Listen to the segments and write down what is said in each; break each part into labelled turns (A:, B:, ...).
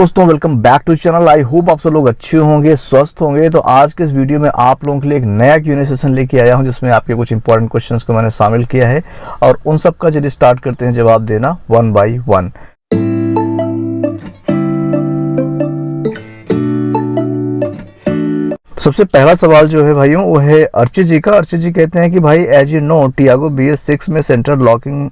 A: दोस्तों welcome back to channel. I hope आप सब लोग अच्छे होंगे, स्वस्थ होंगे। तो आज के इस वीडियो में आप लोगों के लिए एक नया Q&A सेशन लेके आया हूं, जिसमें आपके कुछ इंपॉर्टेंट क्वेश्चंस को मैंने शामिल किया है और उन सब का चलिए स्टार्ट करते हैं जवाब देना वन बाय वन। सबसे पहला सवाल जो है भाइयों वो है अर्चित जी का। अर्चित जी कहते हैं कि भाई as you know Tiago BS6 में सेंटर लॉकिंग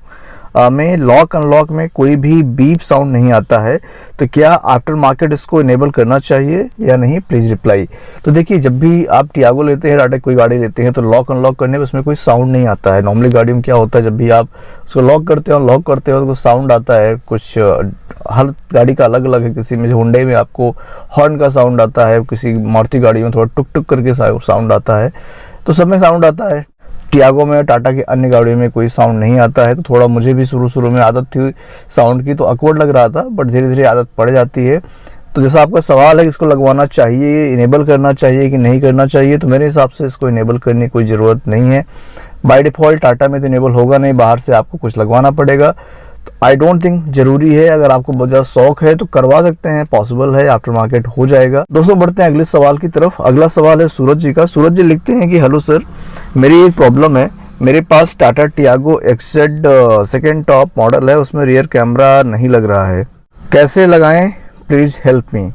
A: में लॉक अनलॉक में कोई भी बीप साउंड नहीं आता है, तो क्या आफ्टर मार्केट इसको इनेबल करना चाहिए या नहीं, प्लीज रिप्लाई। तो देखिए, जब भी आप टियागो लेते हैं, टाटा कोई गाड़ी लेते हैं, तो लॉक अनलॉक करने में उसमें कोई साउंड नहीं आता है। नॉर्मली गाड़ी में क्या होता है, जब भी आप उसको लॉक करते हो अनलॉक करते हो तो कुछ साउंड आता है। कुछ हर गाड़ी का अलग अलग है। किसी में हुंडई में आपको हॉर्न का साउंड आता है, किसी मारुति गाड़ी में थोड़ा टुक टुक करके साउंड आता है, तो सब में साउंड आता है। टियागो में, टाटा की अन्य गाड़ियों में कोई साउंड नहीं आता है। तो थोड़ा मुझे भी शुरू में आदत थी साउंड की, तो अकवर्ड लग रहा था, बट धीरे धीरे आदत पड़ जाती है। तो जैसा आपका सवाल है कि इसको लगवाना चाहिए, इनेबल करना चाहिए कि नहीं करना चाहिए, तो मेरे हिसाब से इसको इनेबल करने की कोई ज़रूरत नहीं है। बाय डिफ़ॉल्ट टाटा में तो इनेबल होगा नहीं, बाहर से आपको कुछ लगवाना पड़ेगा। आई डोंट थिंक जरूरी है। अगर आपको बहुत ज़्यादा शौक है तो करवा सकते हैं, पॉसिबल है, आफ्टर मार्केट हो जाएगा। दोस्तों बढ़ते हैं अगले सवाल की तरफ। अगला सवाल है सूरज जी का। सूरज जी लिखते हैं कि हेलो सर, मेरी एक प्रॉब्लम है। मेरे पास Tata Tiago XZ second top model है, उसमें रियर कैमरा नहीं लग रहा है, कैसे लगाएं, प्लीज़ हेल्प मी।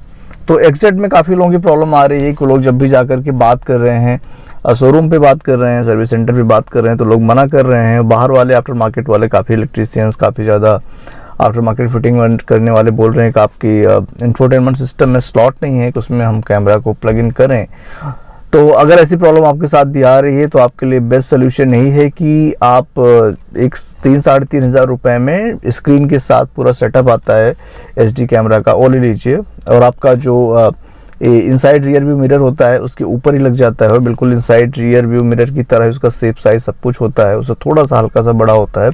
A: तो XZ में काफ़ी लोगों की प्रॉब्लम आ रही है कि लोग जब भी जाकर के बात कर रहे हैं, शोरूम पे बात कर रहे हैं, सर्विस सेंटर पे बात कर रहे हैं, तो लोग मना कर रहे हैं। बाहर वाले आफ्टर मार्केट वाले काफ़ी इलेक्ट्रीशियंस, काफ़ी ज़्यादा आफ्टर मार्केट फिटिंग करने वाले बोल रहे हैं कि आपकी इंफोटेनमेंट सिस्टम में स्लॉट नहीं है कि उसमें हम कैमरा को प्लग इन करें। तो अगर ऐसी प्रॉब्लम आपके साथ भी आ रही है तो आपके लिए बेस्ट सोल्यूशन यही है कि आप एक 3-3.5 हज़ार रुपये में स्क्रीन के साथ पूरा सेटअप आता है HD कैमरा का, वो ले लीजिए। और आपका जो इनसाइड रियर व्यू मिरर होता है उसके ऊपर ही लग जाता है, और बिल्कुल इनसाइड रियर व्यू मिरर की तरह उसका शेप साइज सब कुछ होता है। उससे थोड़ा सा हल्का सा बड़ा होता है,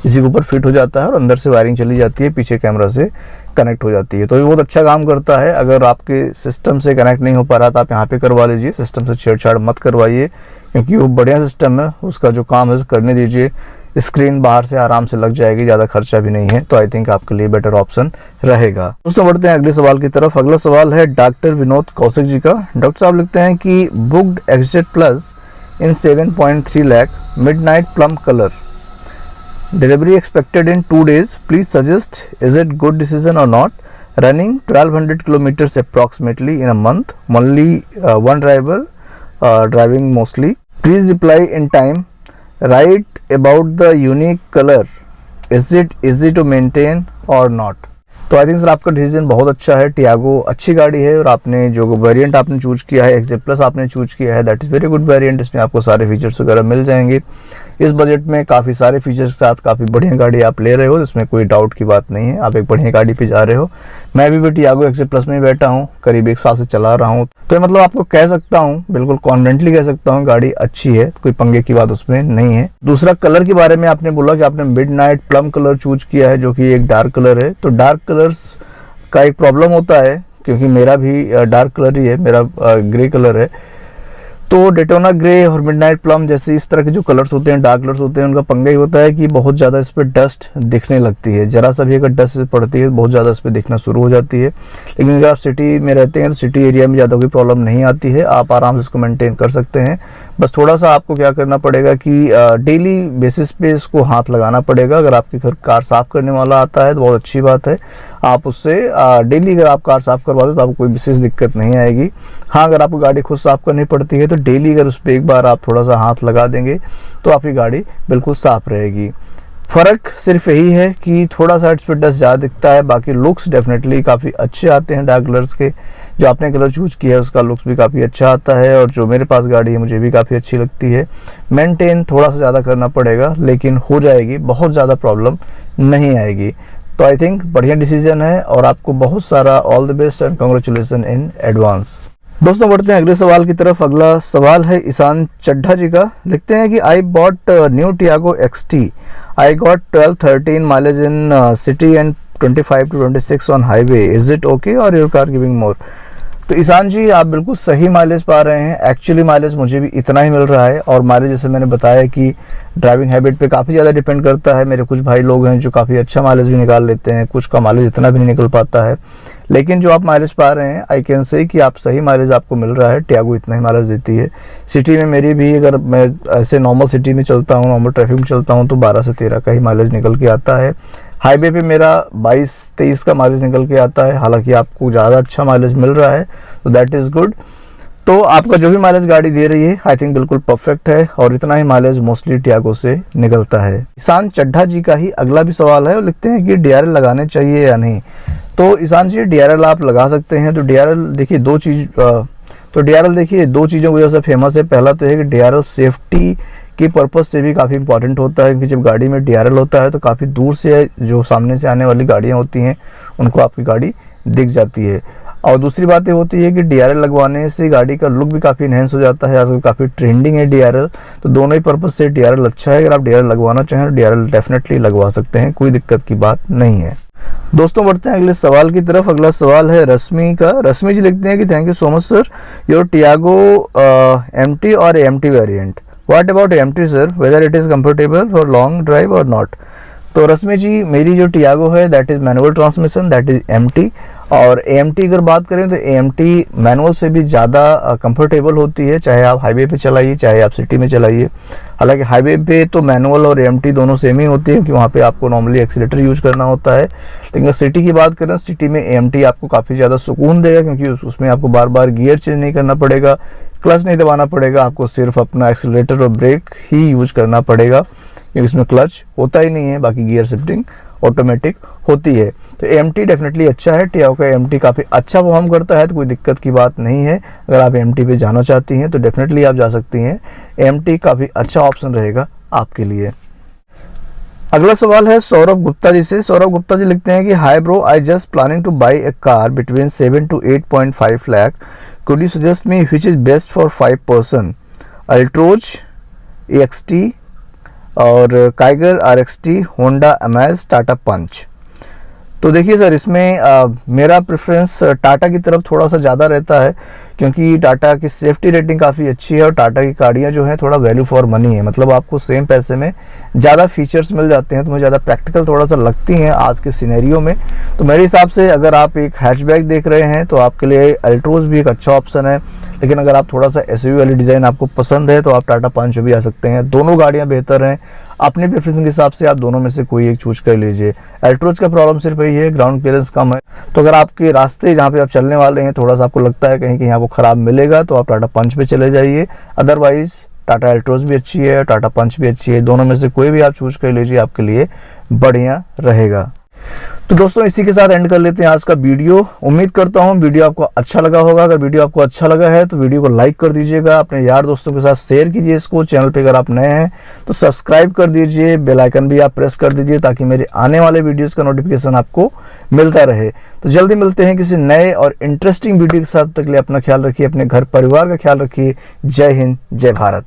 A: इसी के ऊपर फिट हो जाता है और अंदर से वायरिंग चली जाती है, पीछे कैमरा से कनेक्ट हो जाती है। तो ये बहुत अच्छा काम करता है। अगर आपके सिस्टम से कनेक्ट नहीं हो पा रहा तो आप यहाँ पे करवा लीजिए, सिस्टम से छेड़छाड़ मत करवाइए, क्योंकि वो बढ़िया सिस्टम है, उसका जो काम है करने दीजिए। स्क्रीन बाहर से आराम से लग जाएगी, ज़्यादा खर्चा भी नहीं है, तो आई थिंक आपके लिए बेटर ऑप्शन रहेगा। दोस्तों बढ़ते हैं अगले सवाल की तरफ। अगला सवाल है डॉक्टर विनोद कौशिक जी का। डॉक्टर साहब लिखते हैं कि booked XZ plus in 7.3 lakh, midnight plum colour, delivery expected in 2 days, please suggest is it good decision और not, running 1200 kilometers approximately in a month, only one driver driving mostly, please reply in time, write about the unique color, is it easy to maintain or not। तो I think sir आपका decision बहुत अच्छा है। Tiago अच्छी गाड़ी है और आपने जो वेरिएंट आपने चूज किया है, XZ प्लस आपने चूज किया है, that is very good variant. इसमें आपको सारे फीचर्स वगैरह मिल जाएंगे। इस बजट में काफ़ी सारे फीचर्स के साथ काफ़ी बढ़िया गाड़ी आप ले रहे हो, इसमें कोई डाउट की बात नहीं है। आप एक बढ़िया गाड़ी पे जा रहे हो। मैं भी टियागो XZ प्लस में बैठा हूँ, करीब 1 साल से चला रहा हूँ, तो मतलब आपको कह सकता हूँ, बिल्कुल कॉन्फिडेंटली कह सकता हूँ गाड़ी अच्छी है, कोई पंगे की बात उसमें नहीं है। दूसरा, कलर के बारे में आपने बोला कि आपने मिडनाइट प्लम कलर चूज किया है, जो कि एक डार्क कलर है। तो डार्क कलर्स का एक प्रॉब्लम होता है, क्योंकि मेरा भी डार्क कलर ही है, मेरा ग्रे कलर है। तो डेटोना ग्रे और मिडनाइट प्लम जैसे इस तरह के जो कलर्स होते हैं, डार्क कलर्स होते हैं, उनका पंगा ही होता है कि बहुत ज़्यादा इस पर डस्ट दिखने लगती है। जरा सा भी अगर डस्ट पड़ती है बहुत ज़्यादा इस पर दिखना शुरू हो जाती है। लेकिन अगर आप सिटी में रहते हैं तो सिटी एरिया में ज़्यादा कोई प्रॉब्लम नहीं आती है, आप आराम से इसको मेंटेन कर सकते हैं। बस थोड़ा सा आपको क्या करना पड़ेगा कि डेली बेसिस पे इसको हाथ लगाना पड़ेगा। अगर आपके घर कार साफ़ करने वाला आता है तो बहुत अच्छी बात है, आप उससे डेली अगर आप कार साफ़ करवाते हो तो आपको कोई विशेष दिक्कत नहीं आएगी। हाँ, अगर आपको गाड़ी खुद साफ़ करनी पड़ती है तो डेली अगर उस पर एक बार आप थोड़ा सा हाथ लगा देंगे तो आपकी गाड़ी बिल्कुल साफ़ रहेगी। फ़र्क सिर्फ यही है कि थोड़ा सा इस पर डस्ट ज़्यादा दिखता है, बाकी लुक्स डेफिनेटली काफ़ी अच्छे आते हैं डार्क कलर्स के। जो आपने कलर चूज़ किया है उसका लुक्स भी काफ़ी अच्छा आता है, और जो मेरे पास गाड़ी है मुझे भी काफ़ी अच्छी लगती है। मेंटेन थोड़ा सा ज़्यादा करना पड़ेगा, लेकिन हो जाएगी, बहुत ज़्यादा प्रॉब्लम नहीं आएगी। तो आई थिंक बढ़िया डिसीजन है और आपको बहुत सारा all the best and congratulation in advance. दोस्तों बढ़ते हैं अगले सवाल की तरफ। अगला सवाल है ईशान चड्ढा जी का। लिखते हैं कि I bought new Tiago XT, I got 12-13 mileage in city and 25 to 26 on highway, is it okay और योर कार गिविंग मोर। तो ईशान जी आप बिल्कुल सही माइलेज पा रहे हैं। एक्चुअली माइलेज मुझे भी इतना ही मिल रहा है, और माइलेज जैसे मैंने बताया कि ड्राइविंग हैबिट पे काफ़ी ज़्यादा डिपेंड करता है। मेरे कुछ भाई लोग हैं जो काफ़ी अच्छा माइलेज भी निकाल लेते हैं, कुछ का माइलेज इतना भी नहीं निकल पाता है। लेकिन जो आप माइलेज पा रहे हैं, आई कैन से कि आप सही माइलेज आपको मिल रहा है। टियागो इतना ही माइलेज देती है। सिटी में मेरी भी, अगर मैं ऐसे नॉर्मल सिटी में चलता हूँ, नॉर्मल ट्रैफिक में चलता हूँ, तो 12 से 13 का ही माइलेज निकल के आता है। हाईवे पे मेरा 22-23 का माइलेज निकल के आता है। हालांकि आपको ज़्यादा अच्छा माइलेज मिल रहा है, तो दैट इज़ गुड। तो आपका जो भी माइलेज गाड़ी दे रही है, आई थिंक बिल्कुल परफेक्ट है, और इतना ही माइलेज मोस्टली टियागो से निकलता है। ईशान चड्ढा जी का ही अगला भी सवाल है, वो लिखते हैं कि DRL लगाने चाहिए या नहीं। तो ईशान जी DRL आप लगा सकते हैं। तो DRL देखिए दो चीज़ों की वजह से फेमस है। पहला तो है कि DRL सेफ्टी के पर्पज़ से भी काफ़ी इंपॉर्टेंट होता है, क्योंकि जब गाड़ी में DRL होता है तो काफ़ी दूर से जो सामने से आने वाली गाड़ियाँ होती हैं उनको आपकी गाड़ी दिख जाती है। और दूसरी बात ये होती है कि DRL लगवाने से गाड़ी का लुक भी काफ़ी इन्हेंस हो जाता है। आजकल काफ़ी ट्रेंडिंग है DRL, तो दोनों ही पर्पज़ से DRL अच्छा है। अगर आप DRL लगवाना चाहें तो DRL डेफिनेटली लगवा सकते हैं, कोई दिक्कत की बात नहीं है। दोस्तों बढ़ते हैं अगले सवाल की तरफ। अगला सवाल है रश्मि का। रश्मि जी लिखते हैं कि thank you so much sir, your Tiago MT और AMT variant, what about AMT sir, whether it is comfortable for long drive और नॉट। तो रश्मि जी, मेरी जो टियागो है that is manual transmission, that is MT। और AMT अगर बात करें तो AMT मैनुअल से भी ज़्यादा कंफर्टेबल होती है, चाहे आप हाईवे पे चलाइए चाहे आप सिटी में चलाइए। हालांकि हाईवे पे तो मैनुअल और AMT दोनों सेम ही होती है, क्योंकि वहाँ पे आपको नॉर्मली एक्सीलेटर यूज करना होता है। लेकिन अगर सिटी की बात करें, सिटी में AMT आपको काफ़ी ज़्यादा सुकून देगा, क्योंकि उसमें आपको बार बार गियर चेंज नहीं करना पड़ेगा, क्लच नहीं दबाना पड़ेगा, आपको सिर्फ अपना एक्सीलेटर और ब्रेक ही यूज करना पड़ेगा, क्योंकि इसमें क्लच होता ही नहीं है, बाकी गियर शिफ्टिंग ऑटोमेटिक होती है। तो AMT डेफिनेटली अच्छा है। टियागो का AMT काफ़ी अच्छा परफॉर्म करता है, तो कोई दिक्कत की बात नहीं है। अगर आप AMT पे जाना चाहती हैं तो डेफिनेटली आप जा सकती हैं। AMT काफ़ी अच्छा ऑप्शन रहेगा आपके लिए। अगला सवाल है सौरभ गुप्ता जी से। सौरभ गुप्ता जी लिखते हैं कि hi bro, I just planning to buy a car between 7 to 8.5 lakh, could you suggest me which is best for 5 person, Altroz, EXT और Kiger RXT, Honda Amaze, Tata Punch. तो देखिए सर, इसमें मेरा प्रेफरेंस टाटा की तरफ थोड़ा सा ज़्यादा रहता है, क्योंकि टाटा की सेफ्टी रेटिंग काफ़ी अच्छी है, और टाटा की गाड़ियाँ जो हैं थोड़ा वैल्यू फॉर मनी है। मतलब आपको सेम पैसे में ज़्यादा फीचर्स मिल जाते हैं, तो मुझे ज़्यादा प्रैक्टिकल थोड़ा सा लगती हैं आज के सिनेरियो में। तो मेरे हिसाब से अगर आप एक हैचबैक देख रहे हैं तो आपके लिए अल्ट्रोज भी एक अच्छा ऑप्शन है। लेकिन अगर आप थोड़ा सा SUV वाली डिज़ाइन आपको पसंद है तो आप टाटा पंच भी आ सकते हैं। दोनों गाड़ियाँ बेहतर हैं, अपने प्रेफरेंस के हिसाब से आप दोनों में से कोई एक चूज कर लीजिए। अल्ट्रोज का प्रॉब्लम सिर्फ यही है, ग्राउंड क्लियरेंस कम है। तो अगर आपके रास्ते जहाँ पे आप चलने वाले हैं थोड़ा सा आपको लगता है कहीं यहाँ वो ख़राब मिलेगा, तो आप टाटा पंच पे चले जाइए। अदरवाइज टाटा अल्ट्रोज भी अच्छी है, टाटा पंच भी अच्छी है, दोनों में से कोई भी आप चूज कर लीजिए, आपके लिए बढ़िया रहेगा। तो दोस्तों इसी के साथ एंड कर लेते हैं आज का वीडियो। उम्मीद करता हूँ वीडियो आपको अच्छा लगा होगा। अगर वीडियो आपको अच्छा लगा है तो वीडियो को लाइक कर दीजिएगा, अपने यार दोस्तों के साथ शेयर कीजिए इसको। चैनल पे अगर आप नए हैं तो सब्सक्राइब कर दीजिए, बेल आइकन भी आप प्रेस कर दीजिए, ताकि मेरे आने वाले वीडियोस का नोटिफिकेशन आपको मिलता रहे। तो जल्दी मिलते हैं किसी नए और इंटरेस्टिंग वीडियो के साथ। तक के लिए अपना ख्याल रखिए, अपने घर परिवार का ख्याल रखिए। जय हिंद, जय भारत।